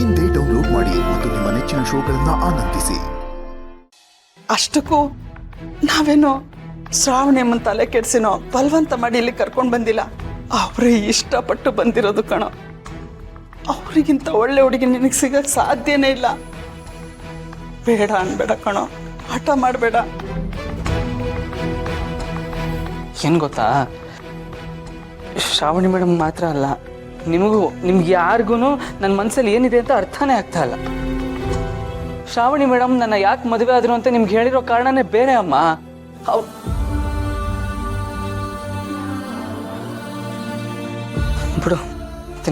ಇಂದೇ ಡೌನ್ಲೋಡ್ ಮಾಡಿ ಮತ್ತು ನಿಮ್ಮ ನೆಚ್ಚಿನ ಶೋಗಳನ್ನು ಆನಂದಿಸಿ. ಅಷ್ಟಕ್ಕೂ ನಾವೇನೋ ಶ್ರಾವಣಿಯಮ್ಮನ ತಲೆ ಕೆಡ್ಸಿನೋ ಬಲವಂತ ಮಾಡಿ ಇಲ್ಲಿ ಕರ್ಕೊಂಡು ಬಂದಿಲ್ಲ. ಅವರೇ ಇಷ್ಟಪಟ್ಟು ಬಂದಿರೋದು ಕಣೋ. ಅವ್ರಿಗಿಂತ ಒಳ್ಳೆ ಹುಡುಗಿ ನಿನಗೆ ಸಿಗಕ್ಕೆ ಸಾಧ್ಯನೇ ಇಲ್ಲ. ಬೇಡ ಅನ್ಬೇಡ ಕಣೋ, ಹಠ ಮಾಡಬೇಡ. ಏನು ಗೊತ್ತಾ, ಶ್ರಾವಣಿ ಮೇಡಮ್ ಮಾತ್ರ ಅಲ್ಲ, ನಿಮ್ಗೆ ಯಾರಿಗೂ ನನ್ನ ಮನಸ್ಸಲ್ಲಿ ಏನಿದೆ ಅಂತ ಅರ್ಥನೇ ಆಗ್ತಾ ಇಲ್ಲ. ಶ್ರಾವಣಿ ಮೇಡಮ್ ನನ್ನ ಯಾಕೆ ಮದುವೆ ಆದ್ರು ಅಂತ ನಿಮ್ಗೆ ಹೇಳಿರೋ ಕಾರಣನೇ ಬೇರೆ ಅಮ್ಮ. ಬಿಡು,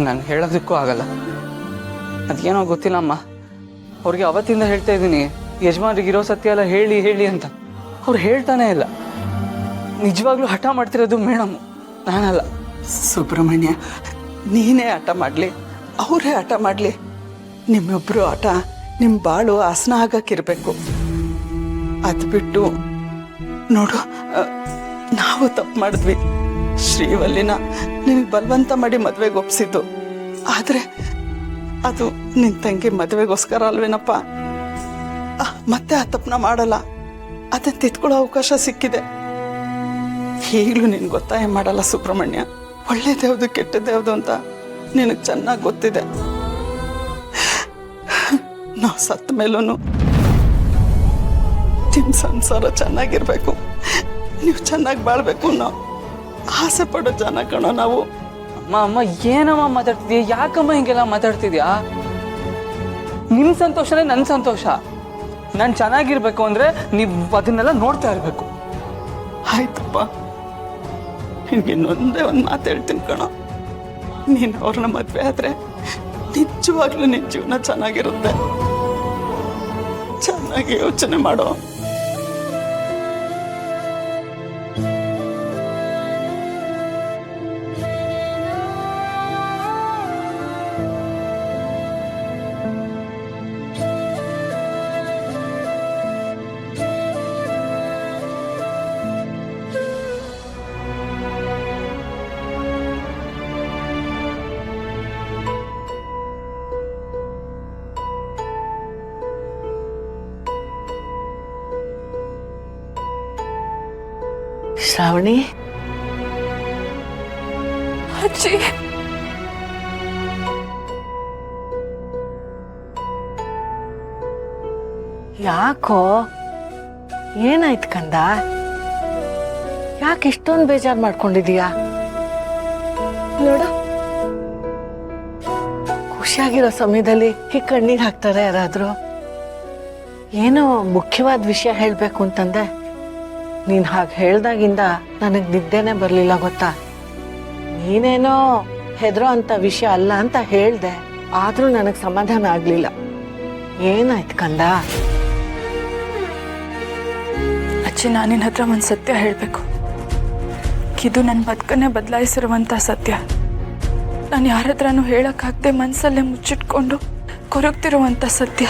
ನಾನು ಹೇಳೋದಕ್ಕೂ ಆಗಲ್ಲ. ಅದೇನೋ ಗೊತ್ತಿಲ್ಲ ಅಮ್ಮ. ಅವ್ರಿಗೆ ಅವತ್ತಿಂದ ಹೇಳ್ತಾ ಇದ್ದೀನಿ, ಯಜಮಾನ್ರಿಗಿರೋ ಸತ್ಯ ಎಲ್ಲ ಹೇಳಿ ಹೇಳಿ ಅಂತ. ಅವ್ರು ಹೇಳ್ತಾನೆ ಇಲ್ಲ. ನಿಜವಾಗ್ಲೂ ಹಠ ಮಾಡ್ತಿರೋದು ಮೇಡಮ್, ನಾನಲ್ಲ. ಸುಬ್ರಹ್ಮಣ್ಯ, ನೀನೇ ಹಠ ಮಾಡಲಿ, ಅವರೇ ಹಠ ಮಾಡಲಿ, ನಿಮ್ಮಿಬ್ಬರು ಹಠ ನಿಮ್ಮ ಬಾಳು ಹಸನ ಆಗಕ್ಕಿರ್ಬೇಕು. ಅದು ಬಿಟ್ಟು ನೋಡು, ನಾವು ತಪ್ಪು ಮಾಡಿದ್ವಿ. ಶ್ರೀವಲ್ಲಿನ ನಿನಗೆ ಬಲವಂತ ಮಾಡಿ ಮದುವೆಗೆ ಒಪ್ಸಿದ್ದು. ಆದರೆ ಅದು ನಿನ್ನ ತಂಗಿ ಮದುವೆಗೋಸ್ಕರ ಅಲ್ವೇನಪ್ಪ. ಮತ್ತೆ ಆ ತಪ್ಪನ್ನ ಮಾಡಲ್ಲ. ಅದನ್ನು ತಿದ್ಕೊಳ್ಳೋ ಅವಕಾಶ ಸಿಕ್ಕಿದೆ. ಈಗಲೂ ನಿನ್ಗೆ ಒತ್ತಾಯ ಮಾಡಲ್ಲ ಸುಬ್ರಹ್ಮಣ್ಯ. ಒಳ್ಳೇದ್ಯಾವುದು ಕೆಟ್ಟದ್ಯಾವುದು ಅಂತ ನಿನಗೆ ಚೆನ್ನಾಗಿ ಗೊತ್ತಿದೆ. ನಾವು ಸತ್ತ ಮೇಲೂ ನಿಮ್ಮ ಸಂಸಾರ ಚೆನ್ನಾಗಿರ್ಬೇಕು, ನೀವು ಚೆನ್ನಾಗಿ ಬಾಳ್ಬೇಕು ಅನ್ನೋ ಆಸೆ ಪಡೋ ಜನ ಕಣೋ ನಾವು. ಅಮ್ಮ ಏನಮ್ಮ ಮಾತಾಡ್ತಿದ್ಯಾ? ಯಾಕಮ್ಮ ಹಿಂಗೆಲ್ಲ ಮಾತಾಡ್ತಿದ್ಯಾ? ನಿಮ್ಮ ಸಂತೋಷನೇ ನನ್ನ ಸಂತೋಷ. ನಾನು ಚೆನ್ನಾಗಿರ್ಬೇಕು ಅಂದ್ರೆ ನೀವು ಅದನ್ನೆಲ್ಲ ನೋಡ್ತಾ ಇರ್ಬೇಕು. ಆಯ್ತಪ್ಪ, ನಿನ್ಗಿನ್ನೊಂದೇ ಒಂದು ಮಾತು ಹೇಳ್ತೀನಿ ಕಣೋ. ನೀನು ಅವ್ರನ್ನ ಮದುವೆ ಆದ್ರೆ ನಿಜವಾಗ್ಲೂ ನಿನ್ನ ಜೀವನ ಚೆನ್ನಾಗಿರುತ್ತೆ. ಚೆನ್ನಾಗಿ ಯೋಚನೆ ಮಾಡೋ. ಶ್ರಾವಣಿ, ಅಜ್ಜಿ, ಯಾಕೋ ಏನಾಯ್ತು ಕಂದ? ಯಾಕೆ ಇಷ್ಟೊಂದು ಬೇಜಾರು ಮಾಡ್ಕೊಂಡಿದೀಯಾ? ನೋಡು, ಖುಷಿಯಾಗಿರೋ ಸಮಯದಲ್ಲಿ ಈ ಕಣ್ಣೀರು ಹಾಕ್ತಾರೆ ಯಾರಾದ್ರೂ? ಏನೋ ಮುಖ್ಯವಾದ ವಿಷಯ ಹೇಳ್ಬೇಕು ಅಂತಂದೆ. ನೀನ್ ಹಾಗೆ ಹೇಳ್ದಾಗಿಂದ ನನಗೆ ನಿದ್ದೆನೆ ಬರ್ಲಿಲ್ಲ ಗೊತ್ತಾ. ನೀನೇನೋ ಹೆದರೋ ಅಂತ ವಿಷಯ ಅಲ್ಲ ಅಂತ ಹೇಳ್ದೆ, ಆದ್ರೂ ನನಗೆ ಸಮಾಧಾನ ಆಗ್ಲಿಲ್ಲ. ಏನಾಯ್ತು ಕಂದ? ಅಜ್ಜಿ, ನಾನು ನಿನ್ನ ಹತ್ರ ಒಂದು ಸತ್ಯ ಹೇಳಬೇಕು. ಇದು ನನ್ನ ಬದುಕನ್ನೇ ಬದಲಾಯಿಸಿರುವಂಥ ಸತ್ಯ. ನಾನು ಯಾರ ಹತ್ರನೂ ಹೇಳೋಕ್ಕಾಗದೆ ಮನಸ್ಸಲ್ಲೇ ಮುಚ್ಚಿಟ್ಕೊಂಡು ಕೊರಗ್ತಿರುವಂಥ ಸತ್ಯ.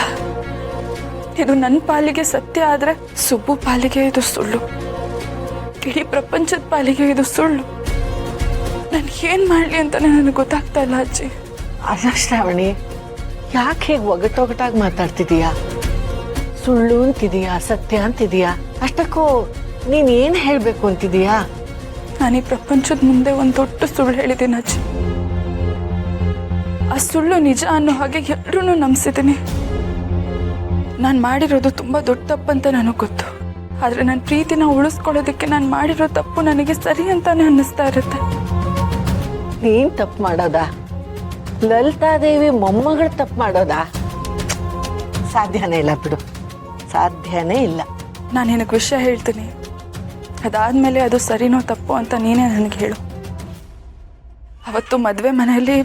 ಇದು ನನ್ನ ಪಾಲಿಗೆ ಸತ್ಯ ಆದರೆ ಸುಬ್ಬು ಪಾಲಿಗೆ ಇದು ಸುಳ್ಳು. ಇಡೀ ಪ್ರಪಂಚದ ಪಾಲಿಗೆ ಇದು ಸುಳ್ಳು. ನಾನು ಏನು ಮಾಡಲಿ ಅಂತಾನೆ ನನಗೆ ಗೊತ್ತಾಗ್ತಾ ಇಲ್ಲ ಅಜ್ಜಿ. ಅಲ್ಲ ಶ್ರಾವಣಿ, ಯಾಕೆ ಹೇಗೆ ಒಗಟೊಗಟಾಗಿ ಮಾತಾಡ್ತಿದೀಯಾ? ಸುಳ್ಳು ಅಂತಿದೀಯಾ, ಸತ್ಯ ಅಂತಿದೀಯಾ? ಅಷ್ಟಕ್ಕೂ ನೀನ್ ಏನ್ ಹೇಳ್ಬೇಕು ಅಂತಿದೀಯಾ? ನಾನು ಈ ಪ್ರಪಂಚದ ಮುಂದೆ ಒಂದು ದೊಡ್ಡ ಸುಳ್ಳು ಹೇಳಿದ್ದೀನಿ ಅಜ್ಜಿ. ಆ ಸುಳ್ಳು ನಿಜ ಅನ್ನೋ ಹಾಗೆ ಎಲ್ಲರೂ ನಂಬಿಸಿದ್ದೀನಿ. ನಾನು ಮಾಡಿರೋದು ತುಂಬ ದೊಡ್ಡ ತಪ್ಪಂತ ನನಗೆ ಗೊತ್ತು. ಆದರೆ ನನ್ನ ಪ್ರೀತಿನ ಉಳಿಸ್ಕೊಳ್ಳೋದಕ್ಕೆ ನಾನು ಮಾಡಿರೋ ತಪ್ಪು ನನಗೆ ಸರಿ ಅಂತಾನೆ ಅನ್ನಿಸ್ತಾ ಇರುತ್ತೆ. ನೀನ್ ತಪ್ಪು ಮಾಡೋದಾ? ಲಲಿತಾದೇವಿ ಮೊಮ್ಮಗಳು ತಪ್ಪು ಮಾಡೋದಾ? ಸಾಧ್ಯನೇ ಇಲ್ಲ ಬಿಡು, ಸಾಧ್ಯನೇ ಇಲ್ಲ. ನಾನು ನಿನಗೆ ವಿಷಯ ಹೇಳ್ತೀನಿ, ಅದಾದಮೇಲೆ ಅದು ಸರಿನೋ ತಪ್ಪು ಅಂತ ನೀನೇ ನನಗೆ ಹೇಳು. ಅವತ್ತು ಮದುವೆ ಮನೆಯಲ್ಲಿ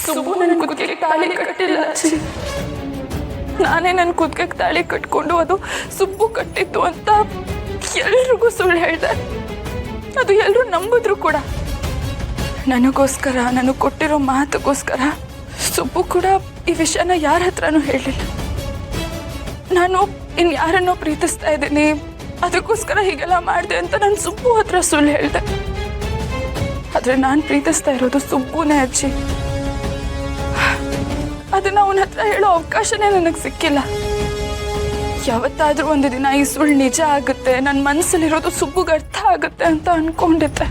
ಸುಬ್ಬು ನನ್ನ ಕುತ್ತಿಗೆ ತಾಳಿ ಕಟ್ಟಿಲ್ಲ ಅಜ್ಜಿ. ನಾನೇ ನನ್ನ ಕುತ್ತಿಗೆ ತಾಳಿ ಕಟ್ಕೊಂಡು ಅದು ಸುಬ್ಬು ಕಟ್ಟಿದ್ದು ಅಂತ ಎಲ್ರಿಗೂ ಸುಳ್ಳು ಹೇಳಿದೆ. ಅದು ಎಲ್ಲರೂ ನಂಬಿದ್ರು ಕೂಡ. ನನಗೋಸ್ಕರ, ನನಗೆ ಕೊಟ್ಟಿರೋ ಮಾತುಗೋಸ್ಕರ ಸುಬ್ಬು ಕೂಡ ಈ ವಿಷಯನ ಯಾರ ಹತ್ರನೂ ಹೇಳಿಲ್ಲ. ನಾನು ಇನ್ಯಾರನ್ನೋ ಪ್ರೀತಿಸ್ತಾ ಇದ್ದೀನಿ, ಅದಕ್ಕೋಸ್ಕರ ಹೀಗೆಲ್ಲ ಮಾಡಿದೆ ಅಂತ ನಾನು ಸುಬ್ಬು ಹತ್ರ ಸುಳ್ಳು ಹೇಳಿದೆ. ಆದ್ರೆ ನಾನು ಪ್ರೀತಿಸ್ತಾ ಇರೋದು ಸುಬ್ಬುನೇ ಅಜ್ಜಿ. ಅದನ್ನ ಅವನ ಹತ್ರ ಹೇಳೋ ಅವಕಾಶನೇ ನನಗೆ ಸಿಕ್ಕಿಲ್ಲ. ಯಾವತ್ತಾದ್ರೂ ಒಂದು ದಿನ ಈ ಸುಳ್ಳು ನಿಜ ಆಗುತ್ತೆ, ನನ್ನ ಮನಸ್ಸಲ್ಲಿರೋದು ಸುಬ್ಬುಗೆ ಅರ್ಥ ಆಗುತ್ತೆ ಅಂತ ಅನ್ಕೊಂಡಿದ್ದೆ.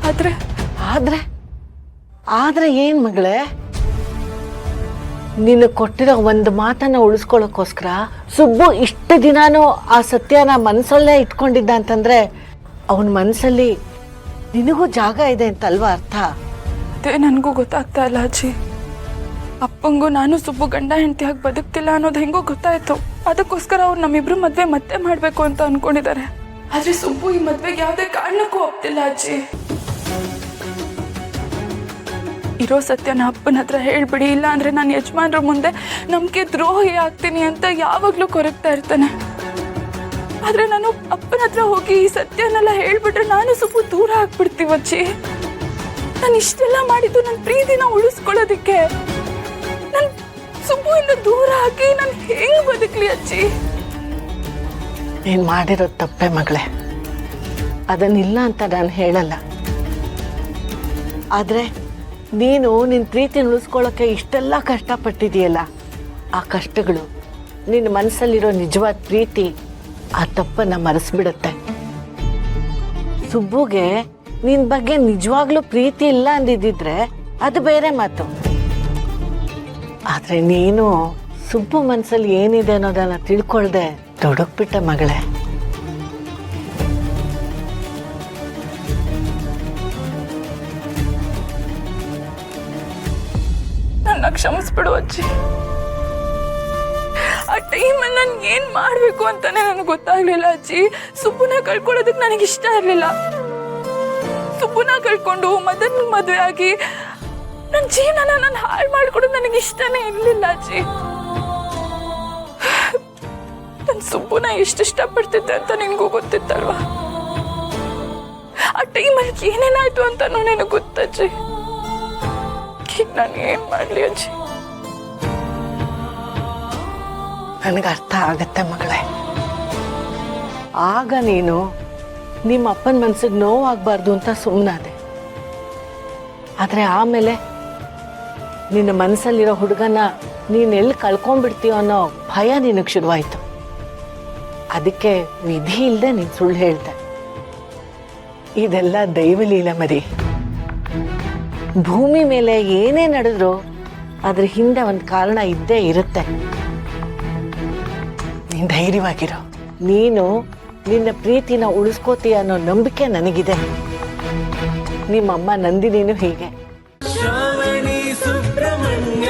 ಆದ್ರೆ ಆದ್ರೆ ಆದ್ರೆ ಏನ್ ಮಗಳೇ, ನೀನು ಕೊಟ್ಟಿರೋ ಒಂದು ಮಾತನ್ನ ಉಳಿಸ್ಕೊಳ್ಳೋಕ್ಕೋಸ್ಕರ ಸುಬ್ಬು ಇಷ್ಟು ದಿನಾನು ಆ ಸತ್ಯನ ಮನಸ್ಸಲ್ಲೇ ಇಟ್ಕೊಂಡಿದ್ದ ಅಂತಂದ್ರೆ ಅವನ ಮನಸ್ಸಲ್ಲಿ ನಿನಗೂ ಜಾಗ ಇದೆ ಅಂತಲ್ವಾ ಅರ್ಥ? ಅದೇ ನನಗೂ ಗೊತ್ತಾಗ್ತಾ ಇಲ್ಲ ಅಜ್ಜಿ. ಅಪ್ಪಂಗೂ ನಾನು ಸುಬ್ಬು ಗಂಡ ಹೆಂಡತಿಯಾಗಿ ಬದುಕ್ತಿಲ್ಲ ಅನ್ನೋದು ಹೆಂಗೋ ಗೊತ್ತಾಯ್ತು. ಅದಕ್ಕೋಸ್ಕರ ಅವ್ರು ನಮ್ಮಿಬ್ರು ಮದ್ವೆ ಮತ್ತೆ ಮಾಡ್ಬೇಕು ಅಂತ ಅನ್ಕೊಂಡಿದ್ದಾರೆ. ಆದ್ರೆ ಸುಬ್ಬು ಈ ಮದ್ವೆಗೆ ಯಾವುದೇ ಕಾರಣಕ್ಕೂ ಒಪ್ತಿಲ್ಲ ಅಜ್ಜಿ. ಇರೋ ಸತ್ಯನ ಅಪ್ಪನ ಹತ್ರ ಹೇಳ್ಬಿಡಿ, ಇಲ್ಲ ಅಂದ್ರೆ ನಾನು ಯಜಮಾನ್ರ ಮುಂದೆ ನಂಬಿಕೆ ದ್ರೋಹಿ ಆಗ್ತೀನಿ ಅಂತ ಯಾವಾಗ್ಲೂ ಕೊರಗ್ತಾ ಇರ್ತಾನೆ. ಆದ್ರೆ ನಾನು ಅಪ್ಪನ ಹತ್ರ ಹೋಗಿ ಈ ಸತ್ಯನೆಲ್ಲ ಹೇಳ್ಬಿಟ್ರೆ ನಾನು ಸುಬ್ಬು ದೂರ ಆಗ್ಬಿಡ್ತೀವಜ್ಜಿ. ನಾನು ಇಷ್ಟೆಲ್ಲ ಮಾಡಿದ್ದು ನನ್ನ ಪ್ರೀತಿನ ಉಳಿಸ್ಕೊಳ್ಳೋದಿಕ್ಕೆ. ನಾನು ಸುಬ್ಬುವಿಂದ ದೂರ ಆಗಿ ನಾನು ಹೆಂಗ್ ಬದುಕ್ಲಿ ಅಜ್ಜಿ? ನೀನ್ ಮಾಡಿರೋ ತಪ್ಪೆ ಮಗಳೇ, ಅದನ್ನಿಲ್ಲ ಅಂತ ನಾನು ಹೇಳಲ್ಲ. ಆದ್ರೆ ನೀನು ನಿನ್ನ ಪ್ರೀತಿನ ಉಳಿಸ್ಕೊಳ್ಳೋಕೆ ಇಷ್ಟೆಲ್ಲ ಕಷ್ಟಪಟ್ಟಿದೆಯಲ್ಲ, ಆ ಕಷ್ಟಗಳು ನಿನ್ನ ಮನಸ್ಸಲ್ಲಿರೋ ನಿಜವಾದ ಪ್ರೀತಿ ಆ ತಪ್ಪನ್ನ ಮರೆಸ್ಬಿಡುತ್ತೆ. ಸುಬ್ಬುಗೆ ನಿನ್ ಬಗ್ಗೆ ನಿಜವಾಗ್ಲೂ ಪ್ರೀತಿ ಇಲ್ಲ ಅಂದಿದ್ದಿದ್ರೆ ಅದು ಬೇರೆ ಮಾತು. ಆದ್ರೆ ನೀನು ಸುಬ್ಬು ಮನಸ್ಸಲ್ಲಿ ಏನಿದೆ ಅನ್ನೋದನ್ನ ತಿಳ್ಕೊಳ್ದೆ ತೊಡಗ್ಬಿಟ್ಟೆ ಮಗಳೇ. ನನ್ನ ಕ್ಷಮಿಸ್ಬಿಡು ಅಜ್ಜಿ. ಆ ಟೈಮಲ್ಲಿ ನಾನು ಏನ್ ಮಾಡ್ಬೇಕು ಅಂತಾನೆ ನನಗೆ ಗೊತ್ತಾಗ್ಲಿಲ್ಲ ಅಜ್ಜಿ. ಸುಬ್ಬುನ ಕಳ್ಕೊಳ್ಳೋದಕ್ಕೆ ನನಗೆ ಇಷ್ಟ ಇರ್ಲಿಲ್ಲ. ಸುಬ್ಬುನ ಕಳ್ಕೊಂಡು ಮದನ್ ಮದುವೆ ಆಗಿ ನನ್ನ ಜೀವನ ನಾನು ಹಾಳು ಮಾಡ್ಕೊಡೋದು ನನಗೆ ಇಷ್ಟನೇ ಇರ್ಲಿಲ್ಲ ಅಜ್ಜಿ. ನನ್ನ ಸುಬ್ಬುನ ಎಷ್ಟು ಇಷ್ಟಪಡ್ತಿದ್ದೆ ಅಂತ ನಿನ್ಗೂ ಗೊತ್ತಿತ್ತಲ್ವಾ? ಆ ಟೈಮಲ್ಲಿ ಏನೇನಾಯ್ತು ಅಂತ ನನಗೆ ಗೊತ್ತಜ್ಜಿ. ಈಗ ನಾನು ಏನ್ ಮಾಡ್ಲಿ ಅಜ್ಜಿ? ನನಗೆ ಅರ್ಥ ಆಗತ್ತೆ ಮಗಳೇ. ಆಗ ನೀನು ನಿಮ್ಮ ಅಪ್ಪನ ಮನ್ಸಿಗೆ ನೋವಾಗಬಾರ್ದು ಅಂತ ಸುಮ್ಮನಾದೆ. ಆದರೆ ಆಮೇಲೆ ನಿನ್ನ ಮನಸ್ಸಲ್ಲಿರೋ ಹುಡುಗನ ನೀನು ಎಲ್ಲಿ ಕಳ್ಕೊಂಡ್ಬಿಡ್ತೀಯೋ ಅನ್ನೋ ಭಯ ನಿನಗೆ ಶುರುವಾಯಿತು. ಅದಕ್ಕೆ ವಿಧಿ ಇಲ್ಲದೆ ನೀನು ಸುಳ್ಳು ಹೇಳ್ದೆ. ಇದೆಲ್ಲ ದೈವಲೀಲೆ ಮರಿ. ಭೂಮಿ ಮೇಲೆ ಏನೇ ನಡೆದ್ರು ಅದ್ರ ಹಿಂದೆ ಒಂದು ಕಾರಣ ಇದ್ದೇ ಇರುತ್ತೆ. ನೀನು ಧೈರ್ಯವಾಗಿರೋ. ನೀನು ನಿನ್ನ ಪ್ರೀತಿನ ಉಳಿಸ್ಕೋತೀಯ ಅನ್ನೋ ನಂಬಿಕೆ ನನಗಿದೆ. ನಿಮ್ಮಮ್ಮ ನಂದಿನಿನೂ ಹೀಗೆ. ಶ್ರಾವಣಿ ಸುಬ್ರಹ್ಮಣ್ಯ